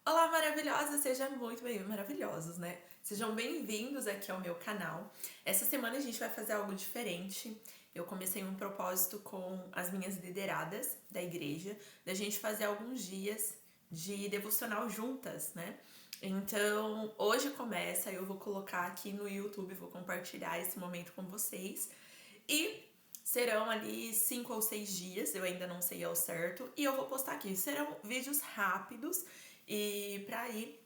Olá, maravilhosa! Sejam muito bem maravilhosos, né? Sejam bem-vindos aqui ao meu canal. Essa semana a gente vai fazer algo diferente. Eu comecei um propósito com as minhas lideradas da igreja, da gente fazer alguns dias de devocional juntas, né? Então, hoje começa, eu vou colocar aqui no YouTube, vou compartilhar esse momento com vocês. E serão ali 5 ou 6 dias, eu ainda não sei ao certo, e eu vou postar aqui. Serão vídeos rápidos e pra ir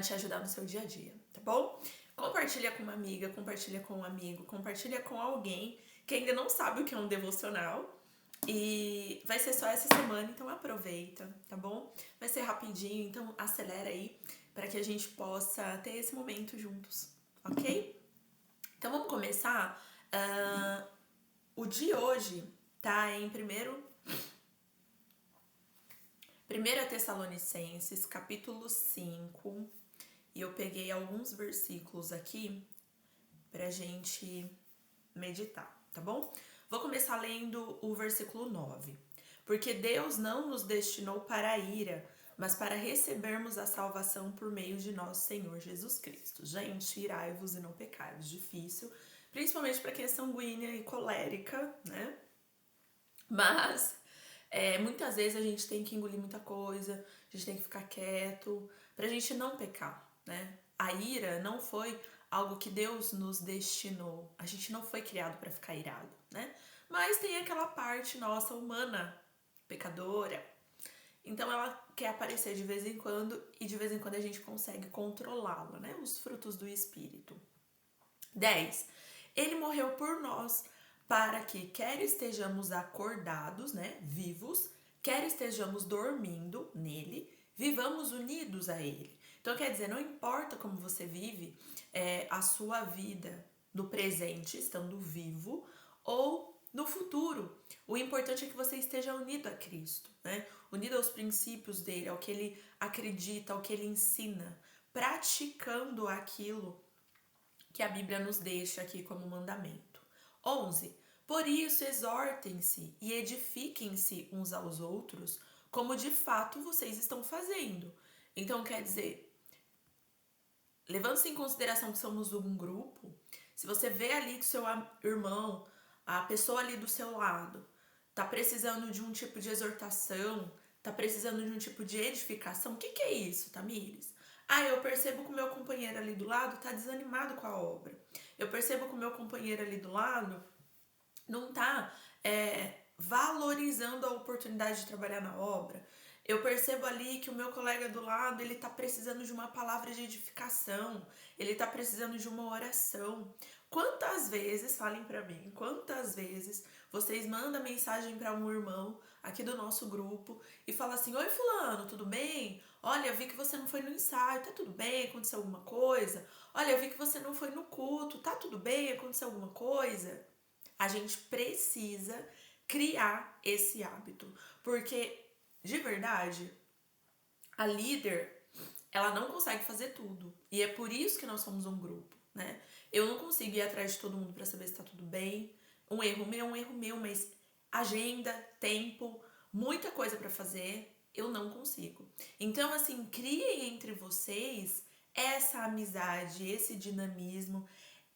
te ajudar no seu dia a dia, tá bom? Compartilha com uma amiga, compartilha com um amigo, compartilha com alguém que ainda não sabe o que é um devocional. E vai ser só essa semana, então aproveita, tá bom? Vai ser rapidinho, então acelera aí para que a gente possa ter esse momento juntos, ok? Então vamos começar. O de hoje tá em 1 Tessalonicenses, capítulo 5, e eu peguei alguns versículos aqui pra gente meditar, tá bom? Vou começar lendo o versículo 9. Porque Deus não nos destinou para a ira, mas para recebermos a salvação por meio de nosso Senhor Jesus Cristo. Gente, irai-vos e não pecai-vos. Difícil, principalmente para quem é sanguínea e colérica, né? Mas muitas vezes a gente tem que engolir muita coisa, a gente tem que ficar quieto pra gente não pecar, né? A ira não foi algo que Deus nos destinou. A gente não foi criado para ficar irado, né? Mas tem aquela parte nossa humana, pecadora. Então ela quer aparecer de vez em quando e de vez em quando a gente consegue controlá-la, né? Os frutos do espírito. 10. Ele morreu por nós para que quer estejamos acordados, né, vivos, quer estejamos dormindo nele, vivamos unidos a ele. Então quer dizer, não importa como você vive a sua vida no presente, estando vivo, ou no futuro. O importante é que você esteja unido a Cristo, né? Unido aos princípios dele, ao que ele acredita, ao que ele ensina, praticando aquilo que a Bíblia nos deixa aqui como mandamento. 11. Por isso, exortem-se e edifiquem-se uns aos outros, como de fato vocês estão fazendo. Então, quer dizer, levando-se em consideração que somos um grupo, se você vê ali que seu irmão, a pessoa ali do seu lado, tá precisando de um tipo de exortação, tá precisando de um tipo de edificação, o que é isso, Tamires? Eu percebo que o meu companheiro ali do lado tá desanimado com a obra. Eu percebo que o meu companheiro ali do lado não tá valorizando a oportunidade de trabalhar na obra. Eu percebo ali que o meu colega do lado, ele tá precisando de uma palavra de edificação, ele tá precisando de uma oração. Quantas vezes, falem pra mim, quantas vezes vocês mandam mensagem pra um irmão aqui do nosso grupo e falam assim: oi fulano, tudo bem? Olha, eu vi que você não foi no ensaio, tá tudo bem? Aconteceu alguma coisa? Olha, eu vi que você não foi no culto, tá tudo bem? Aconteceu alguma coisa? A gente precisa criar esse hábito, porque de verdade, a líder, ela não consegue fazer tudo. E é por isso que nós somos um grupo, né? Eu não consigo ir atrás de todo mundo para saber se tá tudo bem. Um erro meu, mas agenda, tempo, muita coisa para fazer, eu não consigo. Então, assim, criem entre vocês essa amizade, esse dinamismo,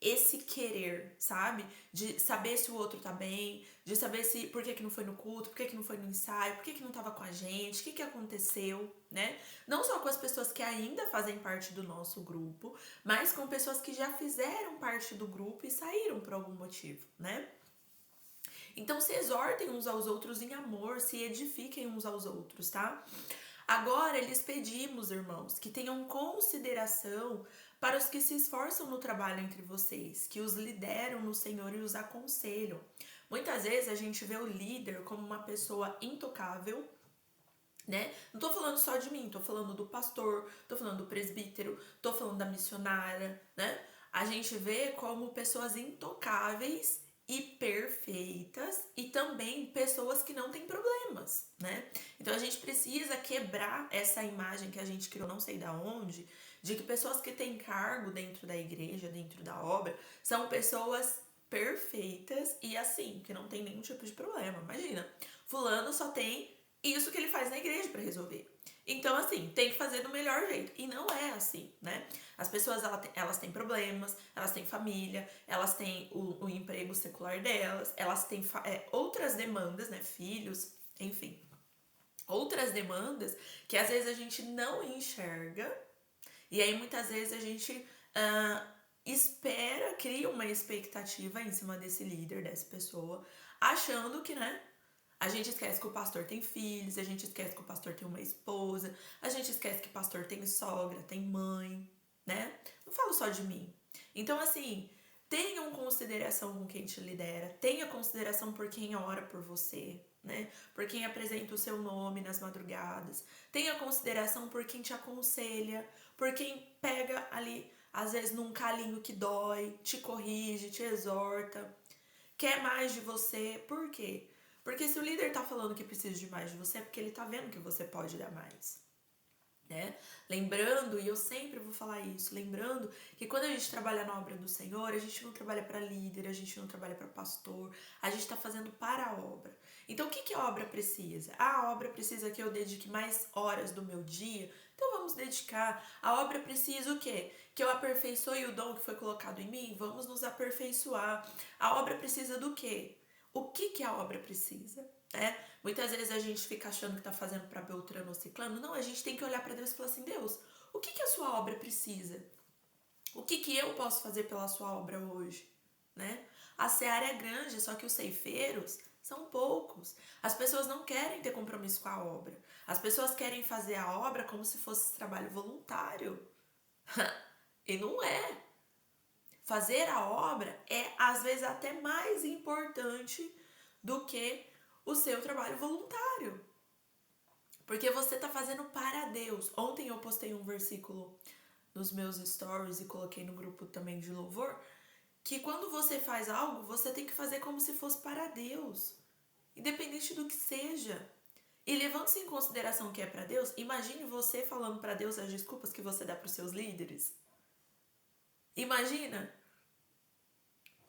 esse querer, sabe? De saber se o outro tá bem, de saber se por que não foi no culto, por que não foi no ensaio, por que não tava com a gente, o que aconteceu, né? Não só com as pessoas que ainda fazem parte do nosso grupo, mas com pessoas que já fizeram parte do grupo e saíram por algum motivo, né? Então se exortem uns aos outros em amor, se edifiquem uns aos outros, tá? Agora lhes pedimos, irmãos, que tenham consideração para os que se esforçam no trabalho entre vocês, que os lideram no Senhor e os aconselham. Muitas vezes a gente vê o líder como uma pessoa intocável, né? Não tô falando só de mim, tô falando do pastor, tô falando do presbítero, tô falando da missionária, né? A gente vê como pessoas intocáveis e perfeitas e também pessoas que não têm problemas, né? Então a gente precisa quebrar essa imagem que a gente criou, não sei da onde, de que pessoas que têm cargo dentro da igreja, dentro da obra, são pessoas perfeitas e assim, que não tem nenhum tipo de problema. Imagina, fulano só tem isso que ele faz na igreja para resolver. Então, assim, tem que fazer do melhor jeito. E não é assim, né? As pessoas, elas têm problemas, elas têm família, elas têm o emprego secular delas, elas têm outras demandas, né? Filhos, enfim. Outras demandas que às vezes a gente não enxerga. E aí, muitas vezes, a gente cria uma expectativa em cima desse líder, dessa pessoa, achando que, né? A gente esquece que o pastor tem filhos, a gente esquece que o pastor tem uma esposa, a gente esquece que o pastor tem sogra, tem mãe, né? Não falo só de mim. Então, assim, tenham consideração com quem te lidera, tenha consideração por quem ora por você, né? Por quem apresenta o seu nome nas madrugadas. Tenha consideração por quem te aconselha, por quem pega ali, às vezes, num calinho que dói, te corrige, te exorta, quer mais de você. Por quê? Porque se o líder tá falando que precisa de mais de você, é porque ele tá vendo que você pode dar mais, né? Lembrando, e eu sempre vou falar isso, lembrando que quando a gente trabalha na obra do Senhor, a gente não trabalha para líder, a gente não trabalha para pastor, a gente tá fazendo para a obra. Então, o que a obra precisa? A obra precisa que eu dedique mais horas do meu dia, então vamos dedicar. A obra precisa o quê? Que eu aperfeiçoe o dom que foi colocado em mim? Vamos nos aperfeiçoar. A obra precisa do quê? O que a obra precisa? Muitas vezes a gente fica achando que tá fazendo para Beltrano ou Ciclano. Não, a gente tem que olhar para Deus e falar assim: Deus, o que a sua obra precisa? O que eu posso fazer pela sua obra hoje? Né? A seara é grande, só que os ceifeiros são poucos. As pessoas não querem ter compromisso com a obra. As pessoas querem fazer a obra como se fosse trabalho voluntário. E não é. Fazer a obra é, às vezes, até mais importante do que o seu trabalho voluntário. Porque você está fazendo para Deus. Ontem eu postei um versículo nos meus stories e coloquei no grupo também de louvor, que quando você faz algo, você tem que fazer como se fosse para Deus, independente do que seja. E levando-se em consideração que é para Deus, imagine você falando para Deus as desculpas que você dá para os seus líderes. Imagina?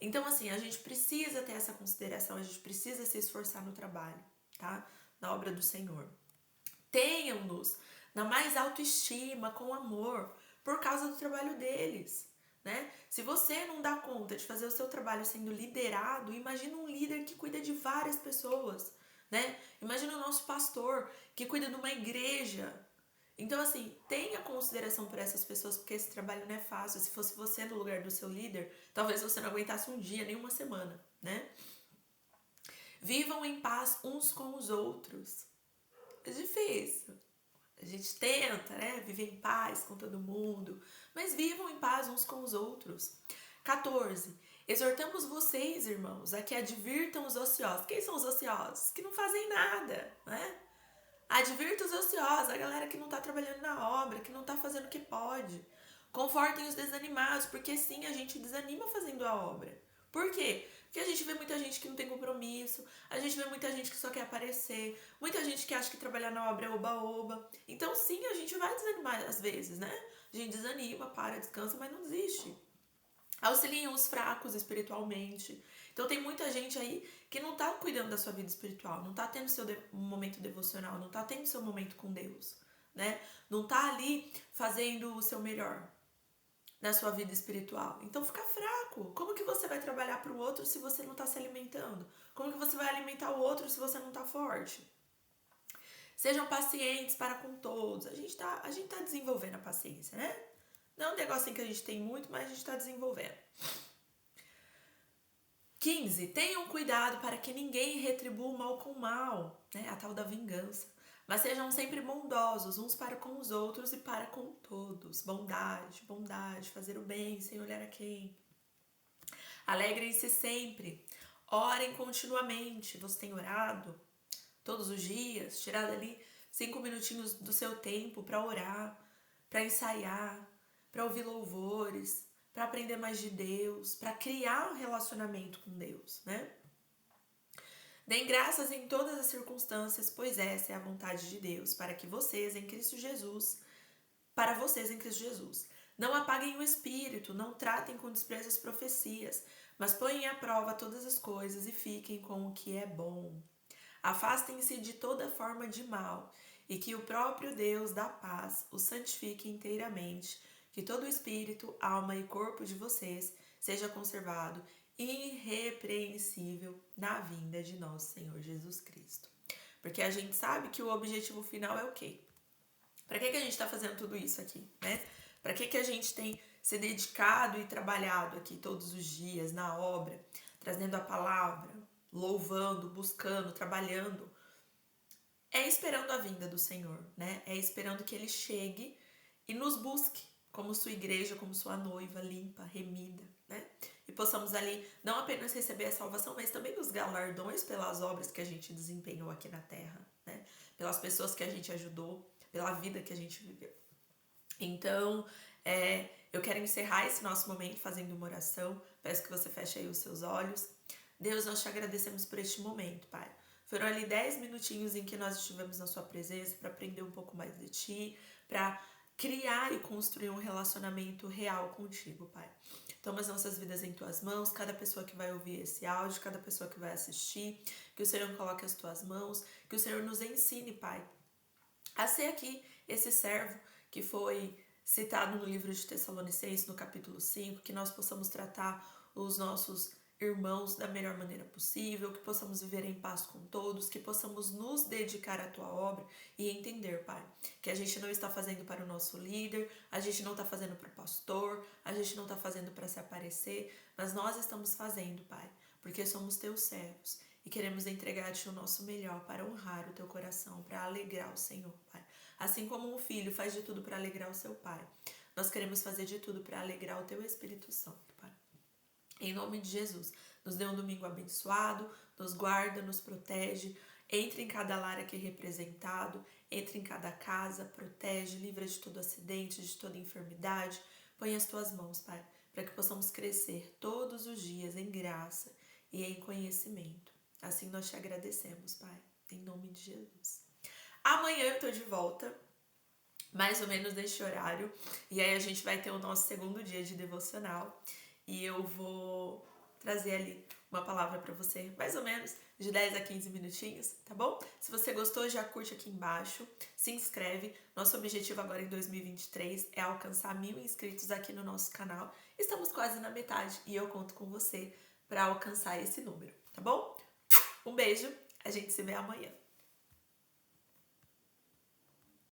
Então, assim, a gente precisa ter essa consideração, a gente precisa se esforçar no trabalho, tá? Na obra do Senhor. Tenham-nos na mais autoestima, com amor, por causa do trabalho deles, né? Se você não dá conta de fazer o seu trabalho sendo liderado, imagina um líder que cuida de várias pessoas, né? Imagina o nosso pastor que cuida de uma igreja. Então, assim, tenha consideração por essas pessoas, porque esse trabalho não é fácil. Se fosse você no lugar do seu líder, talvez você não aguentasse um dia, nem uma semana, né? Vivam em paz uns com os outros. É difícil. A gente tenta, né? Viver em paz com todo mundo. Mas vivam em paz uns com os outros. 14. Exortamos vocês, irmãos, a que advirtam os ociosos. Quem são os ociosos? Que não fazem nada, né? Advirta os ociosos, a galera que não tá trabalhando na obra, que não tá fazendo o que pode. Confortem os desanimados, porque sim, a gente desanima fazendo a obra. Por quê? Porque a gente vê muita gente que não tem compromisso, a gente vê muita gente que só quer aparecer, muita gente que acha que trabalhar na obra é oba-oba. Então sim, a gente vai desanimar às vezes, né? A gente desanima, para, descansa, mas não desiste. Auxiliem os fracos espiritualmente. Então tem muita gente aí que não tá cuidando da sua vida espiritual, não tá tendo seu momento devocional, não tá tendo seu momento com Deus, né? Não tá ali fazendo o seu melhor na sua vida espiritual. Então fica fraco. Como que você vai trabalhar para o outro se você não tá se alimentando? Como que você vai alimentar o outro se você não tá forte? Sejam pacientes para com todos. A gente tá desenvolvendo a paciência, né? Não é um negocinho que a gente tem muito, mas a gente tá desenvolvendo. 15. Tenham cuidado para que ninguém retribua o mal com o mal, né? A tal da vingança. Mas sejam sempre bondosos uns para com os outros e para com todos. Bondade, bondade, fazer o bem sem olhar a quem. Alegrem-se sempre. Orem continuamente. Você tem orado todos os dias? Tirado ali 5 minutinhos do seu tempo para orar, para ensaiar, para ouvir louvores, para aprender mais de Deus, para criar um relacionamento com Deus, né? Deem graças em todas as circunstâncias, pois essa é a vontade de Deus, para vocês em Cristo Jesus. Não apaguem o espírito, não tratem com desprezo as profecias, mas ponham à prova todas as coisas e fiquem com o que é bom. Afastem-se de toda forma de mal e que o próprio Deus da paz os santifique inteiramente, que todo o espírito, alma e corpo de vocês seja conservado irrepreensível na vinda de nosso Senhor Jesus Cristo. Porque a gente sabe que o objetivo final é o quê? Para que a gente está fazendo tudo isso aqui, né? Para que a gente tem se dedicado e trabalhado aqui todos os dias na obra, trazendo a palavra, louvando, buscando, trabalhando? É esperando a vinda do Senhor, né? É esperando que Ele chegue e nos busque como sua igreja, como sua noiva limpa, remida, né? E possamos ali não apenas receber a salvação, mas também os galardões pelas obras que a gente desempenhou aqui na terra, né? Pelas pessoas que a gente ajudou, pela vida que a gente viveu. Então, eu quero encerrar esse nosso momento fazendo uma oração. Peço que você feche aí os seus olhos. Deus, nós te agradecemos por este momento, Pai. Foram ali 10 minutinhos em que nós estivemos na sua presença para aprender um pouco mais de ti, para criar e construir um relacionamento real contigo, Pai. Toma as nossas vidas em tuas mãos, cada pessoa que vai ouvir esse áudio, cada pessoa que vai assistir, que o Senhor coloque as tuas mãos, que o Senhor nos ensine, Pai, a ser aqui esse servo que foi citado no livro de Tessalonicenses, no capítulo 5, que nós possamos tratar os nossos irmãos da melhor maneira possível, que possamos viver em paz com todos, que possamos nos dedicar à tua obra e entender, Pai, que a gente não está fazendo para o nosso líder, a gente não está fazendo para o pastor, a gente não está fazendo para se aparecer, mas nós estamos fazendo, Pai, porque somos teus servos e queremos entregar-te o nosso melhor para honrar o teu coração, para alegrar o Senhor, Pai. Assim como um filho faz de tudo para alegrar o seu pai, nós queremos fazer de tudo para alegrar o teu Espírito Santo, Pai. Em nome de Jesus, nos dê um domingo abençoado, nos guarda, nos protege, entre em cada lar aqui representado, entre em cada casa, protege, livra de todo acidente, de toda enfermidade. Põe as tuas mãos, Pai, para que possamos crescer todos os dias em graça e em conhecimento. Assim nós te agradecemos, Pai, em nome de Jesus. Amanhã eu tô de volta, mais ou menos neste horário, e aí a gente vai ter o nosso segundo dia de devocional e eu vou trazer ali uma palavra para você, mais ou menos de 10 a 15 minutinhos, tá bom? Se você gostou, já curte aqui embaixo, se inscreve. Nosso objetivo agora em 2023 é alcançar 1000 inscritos aqui no nosso canal. Estamos quase na metade e eu conto com você para alcançar esse número, tá bom? Um beijo, a gente se vê amanhã.